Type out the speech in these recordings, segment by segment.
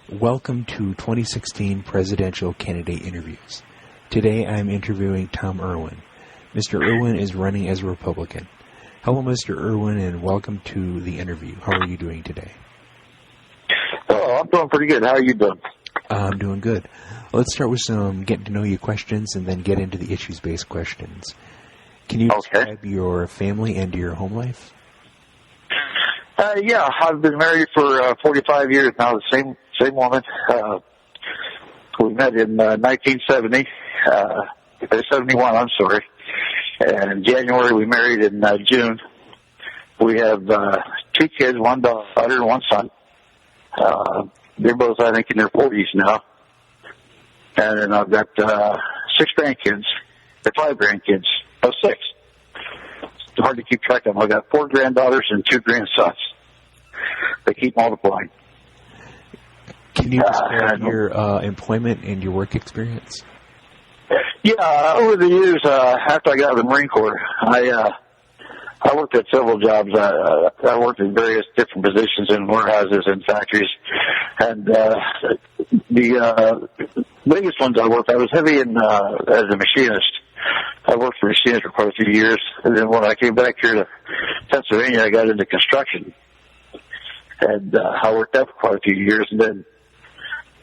Welcome to 2016 Presidential Candidate Interviews. Today I'm interviewing Tom Irwin. Mr. Irwin is running as a Republican. Hello, Mr. Irwin, and welcome to the interview. How are you doing today? Oh, I'm doing pretty good. How are you doing? I'm doing good. Let's start with some getting-to-know-you questions and then get into the issues-based questions. Can you describe your family and your home life? Yeah, I've been married for 45 years now, the same woman. We met in 1970, 71, I'm sorry. And in January, we married in June. We have two kids, one daughter and one son. They're both, I think, in their 40s now. And then I've got five grandkids. Oh, six. It's hard to keep track of them. I've got four granddaughters and two grandsons. They keep multiplying. Can you describe your employment and your work experience? Yeah, over the years, after I got out of the Marine Corps, I worked at several jobs. I worked in various different positions in warehouses and factories. And the biggest ones I worked, I was heavy in as a machinist. I worked for machinists for quite a few years. And then when I came back here to Pennsylvania, I got into construction. And I worked there for quite a few years. And then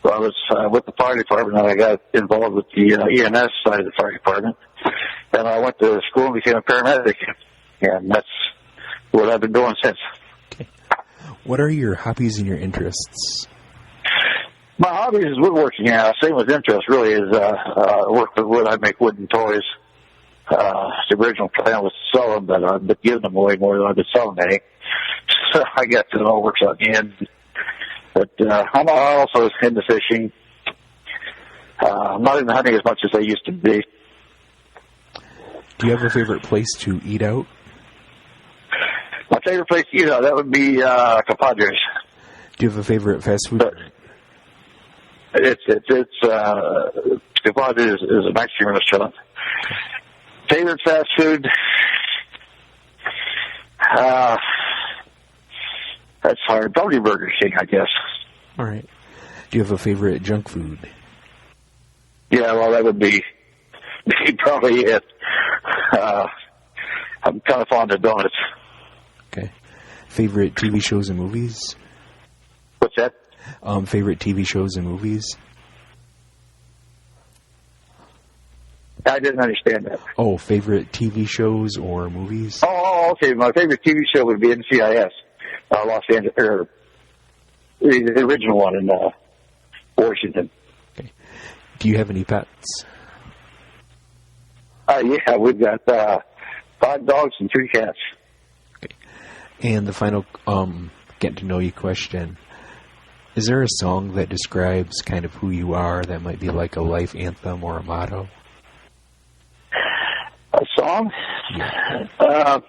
I was with the fire department, and I got involved with the EMS side of the fire department. And I went to school and became a paramedic. And that's what I've been doing since. Okay. What are your hobbies and your interests? My hobbies is woodworking. Yeah, same with interest, really, is work with wood. I make wooden toys. The original plan was to sell them, but I've been giving them away more than I've been selling any. So I guess it all works out in the end. But I'm also into fishing. I'm not into hunting as much as I used to be. Do you have a favorite place to eat out? My favorite place to eat out, that would be Compadres. Do you have a favorite fast food? Compadres is a Mexican restaurant. Favorite fast food? That's hard. Probably Burger King, I guess. All right. Do you have a favorite junk food? Yeah, well, that would be probably it. I'm kind of fond of donuts. Okay. Favorite TV shows and movies? What's that? Favorite TV shows and movies? I didn't understand that. Oh, favorite TV shows or movies? Oh, okay. My favorite TV show would be NCIS, Los Angeles, or the original one in Washington. Okay. Do you have any pets? Yeah, we've got 5 dogs and 3 cats. Okay. And the final get-to-know-you question. Is there a song that describes kind of who you are that might be like a life anthem or a motto? A song? Yeah.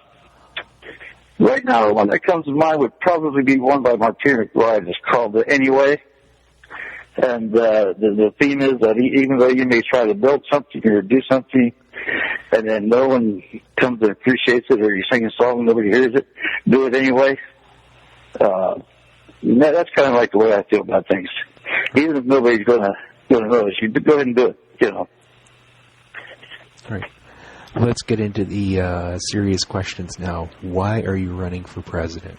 Right now, the one that comes to mind would probably be one by Martina McBride. It's called Anyway. And the theme is that even though you may try to build something or do something, and then no one comes and appreciates it, or you sing a song and nobody hears it, do it anyway. That's kind of like the way I feel about things. Even if nobody's gonna notice, you go ahead and do it. You know. All right. Let's get into the serious questions now. Why are you running for president?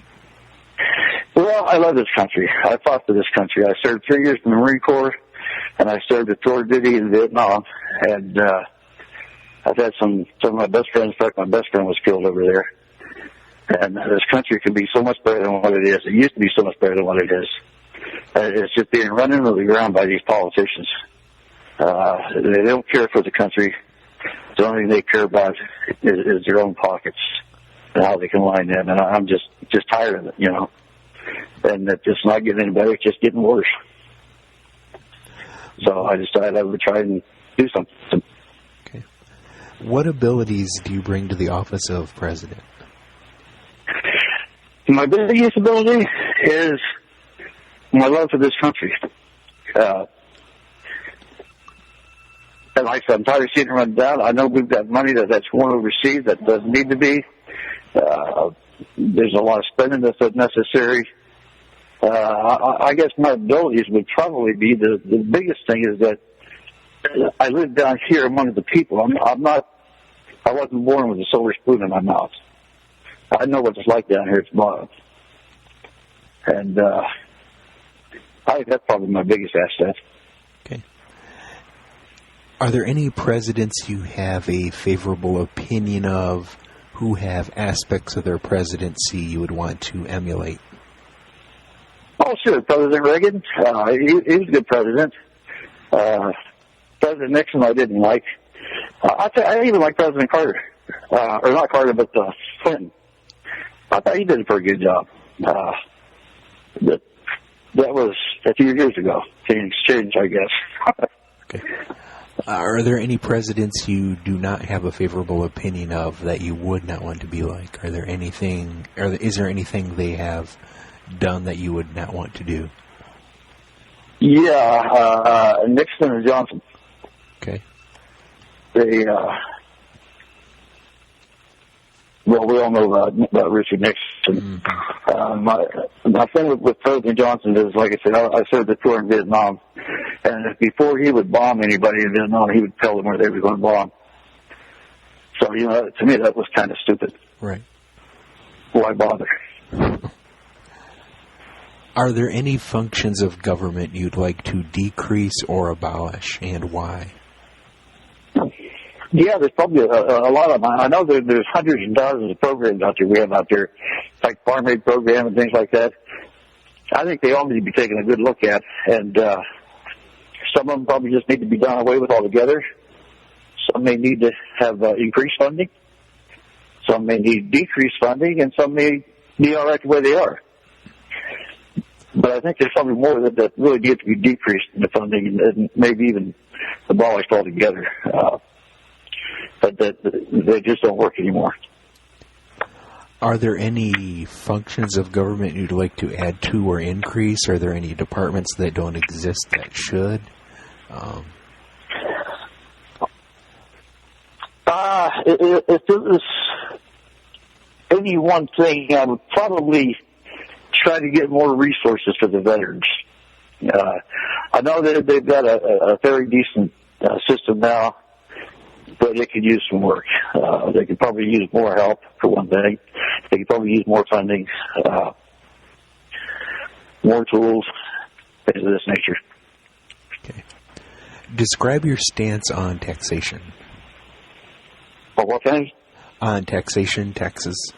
Well, I love this country. I fought for this country. I served 3 years in the Marine Corps, and I served a tour of duty in Vietnam. And I've had some of my best friends. In fact, my best friend was killed over there. And this country can be so much better than what it is. It used to be so much better than what it is. It's just being run into the ground by these politicians. They don't care for the country. The only thing they care about is their own pockets and how they can line them. And I'm just tired of it, you know. And it's just not getting any better. It's just getting worse. So I decided I would try and do something. Okay. What abilities do you bring to the office of president? My biggest ability is my love for this country. And like I said, I'm tired of seeing it run down. I know we've got money that's going overseas that doesn't need to be. There's a lot of spending that's unnecessary. I guess my abilities would probably be the biggest thing is that I live down here among the people. I wasn't born with a silver spoon in my mouth. I know what it's like down here at the bottom. And I think that's probably my biggest asset. Okay. Are there any presidents you have a favorable opinion of who have aspects of their presidency you would want to emulate? Oh, sure. President Reagan, he was a good president. President Nixon I didn't like. I even like President Carter. Or not Carter, but Clinton. I thought he did a pretty good job. That was a few years ago. Things changed, I guess. Okay. Are there any presidents you do not have a favorable opinion of that you would not want to be like? Is there anything they have done that you would not want to do? Yeah, Nixon and Johnson. Okay. They, well, we all know about Richard Nixon. Mm-hmm. My thing with President Johnson is, like I said, I served a tour in Vietnam, and before he would bomb anybody in Vietnam, he would tell them where they were going to bomb. So, to me, that was kind of stupid. Right. Why bother? Are there any functions of government you'd like to decrease or abolish, and why? Yeah, there's probably a lot of them. I know there's hundreds and dozens of programs out there we have out there, like farm aid program and things like that. I think they all need to be taken a good look at, and some of them probably just need to be done away with altogether. Some may need to have increased funding. Some may need decreased funding, and some may be all right the way they are. But I think there's probably more that really need to be decreased in the funding and maybe even abolished altogether. But they just don't work anymore. Are there any functions of government you'd like to add to or increase? Are there any departments that don't exist that should? If there was any one thing, I would probably try to get more resources for the veterans. I know that they've got a very decent system now, but it could use some work. They could probably use more help, for one thing. They could probably use more funding, more tools, things of this nature. Okay. Describe your stance on taxation. What thing? On taxation, taxes.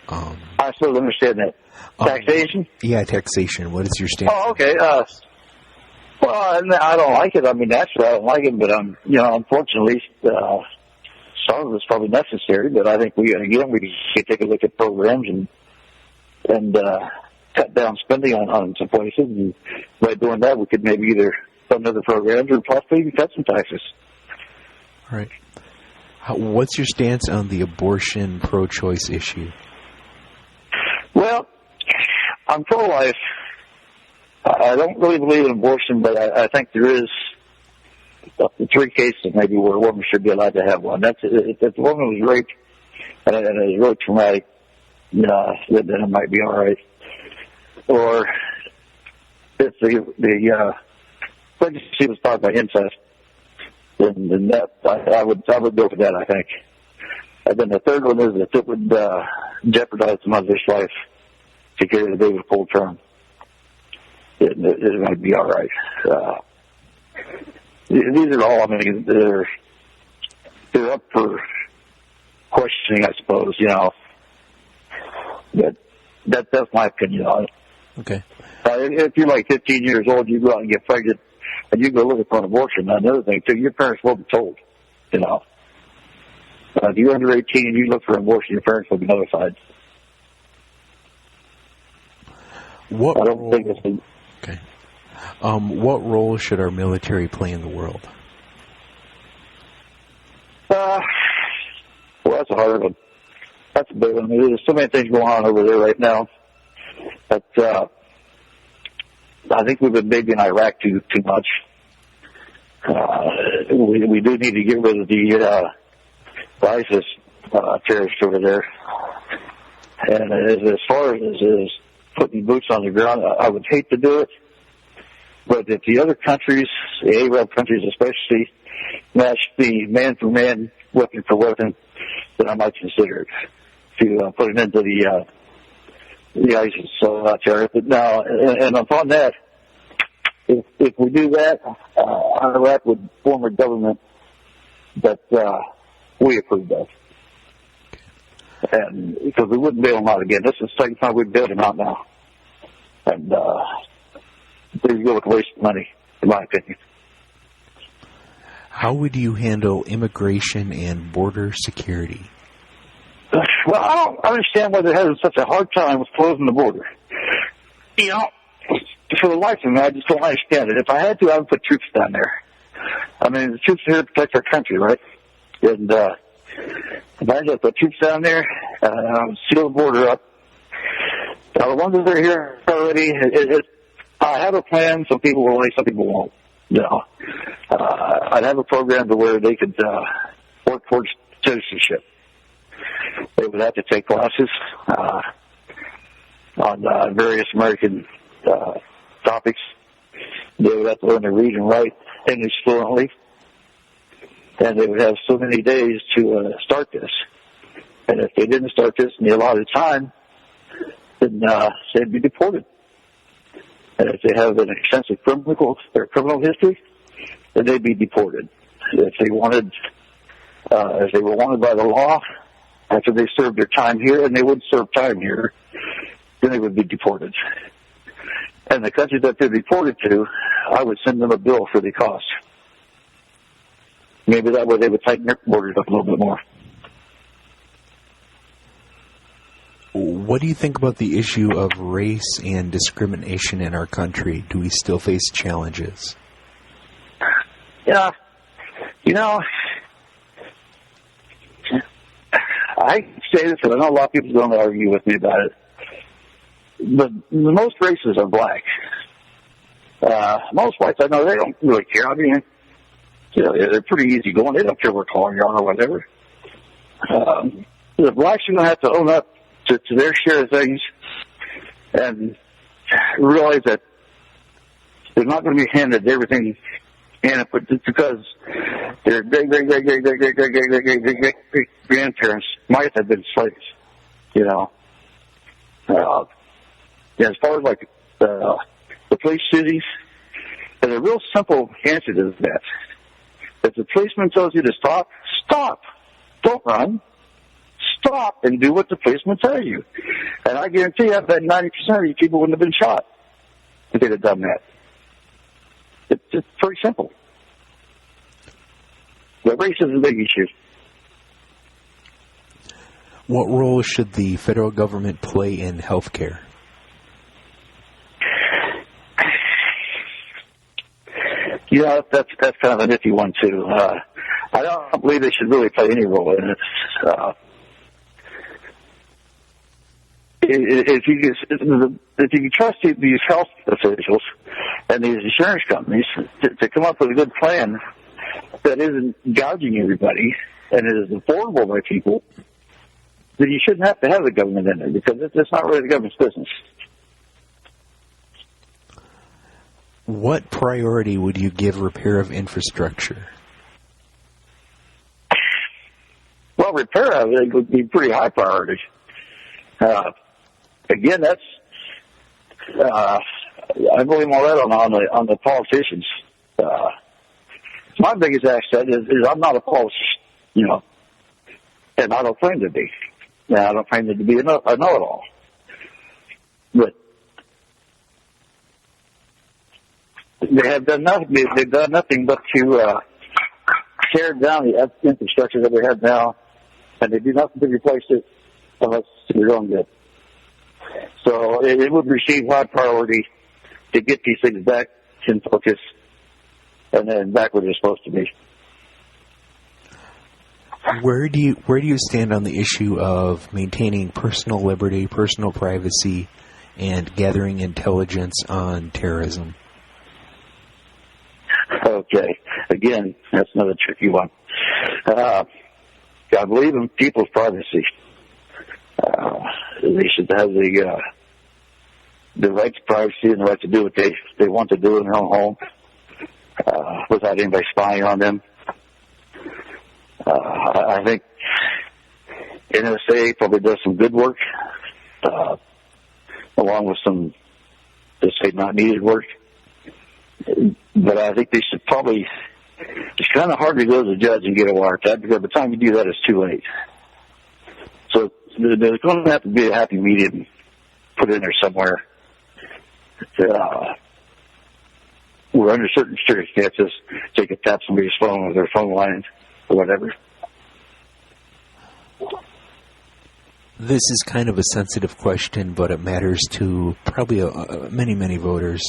I still don't understand that. Taxation? Yeah, taxation. What is your stance? Oh, okay. Well, I don't like it. I mean, naturally, I don't like it, but unfortunately, some of it's probably necessary. But I think we should take a look at programs and cut down spending on some places. And by doing that, we could maybe either fund other programs or possibly even cut some taxes. All right. What's your stance on the abortion pro-choice issue? Well, I'm pro-life. I don't really believe in abortion, but I think there is 3 cases maybe where a woman should be allowed to have one. That's if the woman was raped and it was really traumatic, then it might be all right. Or if the pregnancy was caused by incest, then that I would go for that, I think. And then the third one is that it would jeopardize the mother's life to carry the baby full term. It might be all right. These are all, they're up for questioning, I suppose, But that's my opinion on it. Okay. If you're like 15 years old, you go out and get pregnant, and you go looking for an abortion. Now, another thing, too, your parents will be told, If you're under 18 and you look for an abortion, your parents will be notified. Okay. What role should our military play in the world? Well, that's a hard one. That's a big one. There's so many things going on over there right now. But I think we've been maybe in Iraq too much. We do need to get rid of the ISIS terrorists over there. And as far as putting boots on the ground, I would hate to do it. But if the other countries, the Arab countries especially, match the man for man, weapon for weapon, then I might consider it to put an end to the ISIS terror. But now, and upon that, if we do that, Iraq would form a government that we approved of. And because we wouldn't bail them out again. This is the second time we've bailed them out now. And there you go with wasting money, in my opinion. How would you handle immigration and border security? Well, I don't understand why they're having such a hard time with closing the border. You know, for the life of me, I just don't understand it. If I had to, I would put troops down there. I mean, the troops are here to protect our country, right? And if I had to put troops down there, seal the border up. Now, the ones that are here already, I have a plan. Some people will like, some people won't. You know, I'd have a program to where they could work towards citizenship. They would have to take classes on various American topics. They would have to learn to read and write English fluently. And they would have so many days to start this. And if they didn't start this in the allotted time, then they'd be deported. And if they have an extensive criminal history, then they'd be deported. If they were wanted by the law, after they served their time here, and they would serve time here, then they would be deported. And the countries that they're deported to, I would send them a bill for the cost. Maybe that way they would tighten their borders up a little bit more. What do you think about the issue of race and discrimination in our country? Do we still face challenges? Yeah. You know, I say this, and I know a lot of people don't argue with me about it. But most races are black. Most whites, I know, they don't really care. I mean, you know, they're pretty easy going. They don't care what color you are or whatever. The blacks are going to have to own up to their share of things and realize that they're not going to be handed everything, and because their great grandparents might have been slaves, you know. As far as like the police duties, there's a real simple answer to that. If the policeman tells you to stop, stop. Don't run. Stop and do what the policeman tells you. And I guarantee you, I bet 90% of you people wouldn't have been shot if they'd have done that. It's pretty simple. But race is a big issue. What role should the federal government play in health care? You know, that's kind of a nifty one, too. I don't believe they should really play any role in it. If you can trust these health officials and these insurance companies to come up with a good plan that isn't gouging everybody and is affordable by people, then you shouldn't have to have the government in there, because it's not really the government's business. What priority would you give repair of infrastructure? Well, repair of it would be pretty high priority. Again, that's I blame all that on the politicians. My biggest asset is I'm not a politician, you know, and I don't claim to be. Now, I don't claim to be a know-it-all. But they have done nothing. They've done nothing but to tear down the infrastructure that we have now, and they do nothing to replace it unless it's their own good. So it would receive high priority to get these things back in focus and then back where they're supposed to be. Where do you stand on the issue of maintaining personal liberty, personal privacy, and gathering intelligence on terrorism? Okay. Again, that's another tricky one. I believe in people's privacy. They should have the right to privacy and the right to do what they want to do in their own home without anybody spying on them. I think NSA probably does some good work, along with some, let's say, not needed work. But I think they should probably, it's kind of hard to go to the judge and get a wiretap, because by the time you do that, it's too late. So there's going to have to be a happy medium put in there somewhere. Where under certain circumstances, they could tap somebody's phone with their phone line or whatever. This is kind of a sensitive question, but it matters to probably many, many voters.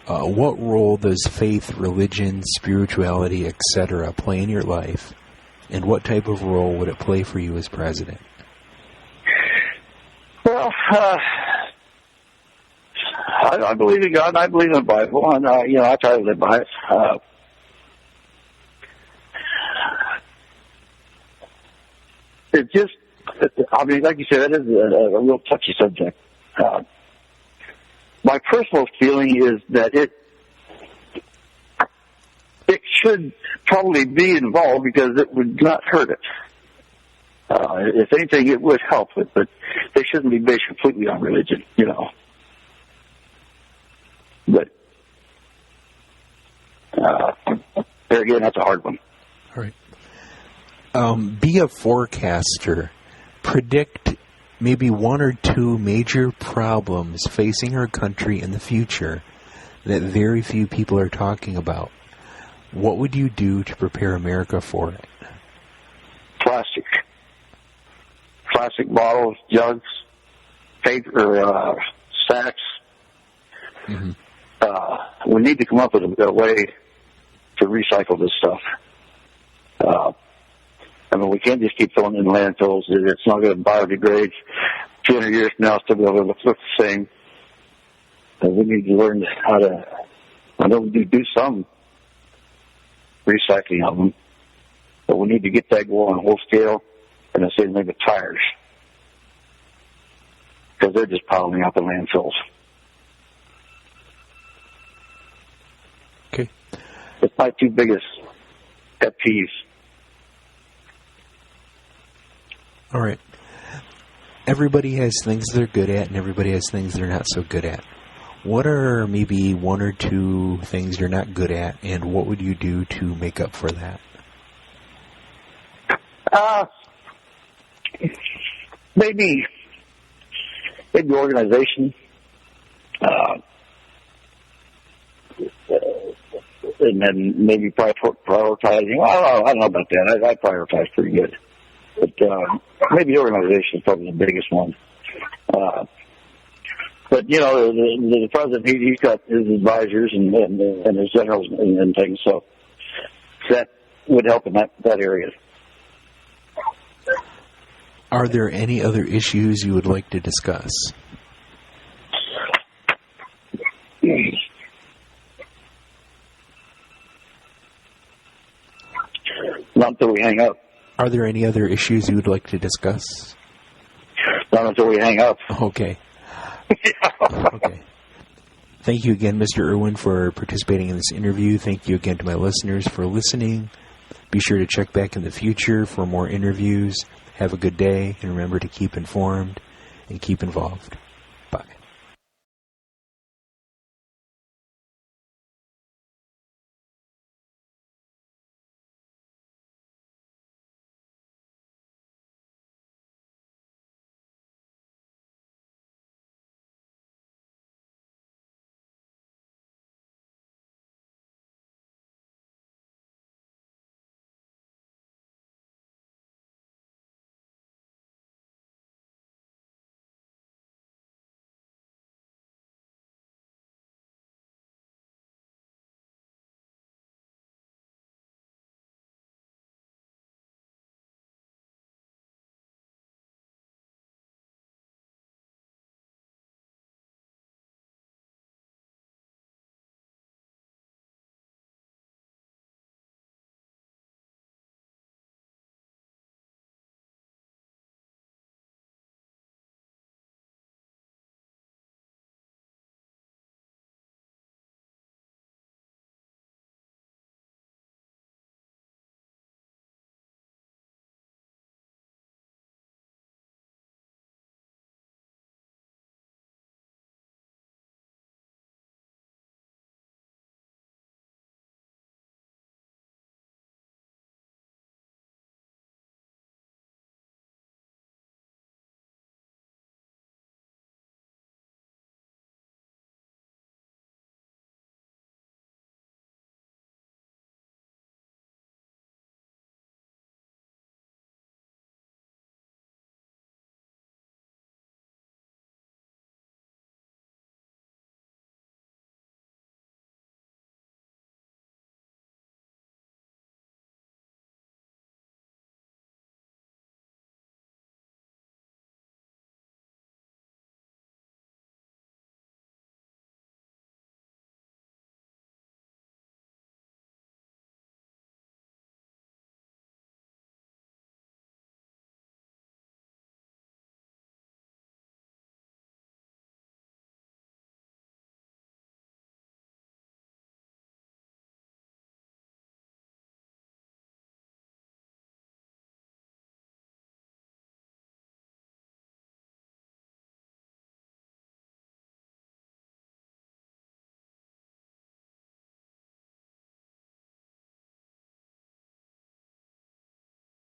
What role does faith, religion, spirituality, etc. play in your life? And what type of role would it play for you as president? Well, I believe in God, and I believe in the Bible, and, I try to live by it. It just, I mean, like you said, that is a real touchy subject. My personal feeling is that it should probably be involved, because it would not hurt it. If anything, it would help it, but they shouldn't be based completely on religion, But there again, that's a hard one. All right. Be a forecaster. Predict maybe one or two major problems facing our country in the future that very few people are talking about. What would you do to prepare America for it? Plastic bottles, jugs, paper, sacks. Mm-hmm. We need to come up with a way to recycle this stuff. We can't just keep throwing it in landfills. It's not going to biodegrade. 200 years from now, it's still going to look the same. We need to learn how to, I know we do some recycling of them, but we need to get that going on whole scale, and the same thing with tires, because they're just piling up in landfills. Okay. It's my two biggest pet peeves. All right. Everybody has things they're good at, and everybody has things they're not so good at. What are maybe one or two things you're not good at, and what would you do to make up for that? Maybe organization. And then maybe prioritizing. I don't know about that. I prioritize pretty good. But maybe organization is probably the biggest one. But, the president, he's got his advisors and his generals and things, so that would help in that area. Are there any other issues you would like to discuss? Not until we hang up. Are there any other issues you would like to discuss? Not until we hang up. Okay. Okay. Thank you again, Mr. Irwin, for participating in this interview. Thank you again to my listeners for listening. Be sure to check back in the future for more interviews. Have a good day, and remember to keep informed and keep involved.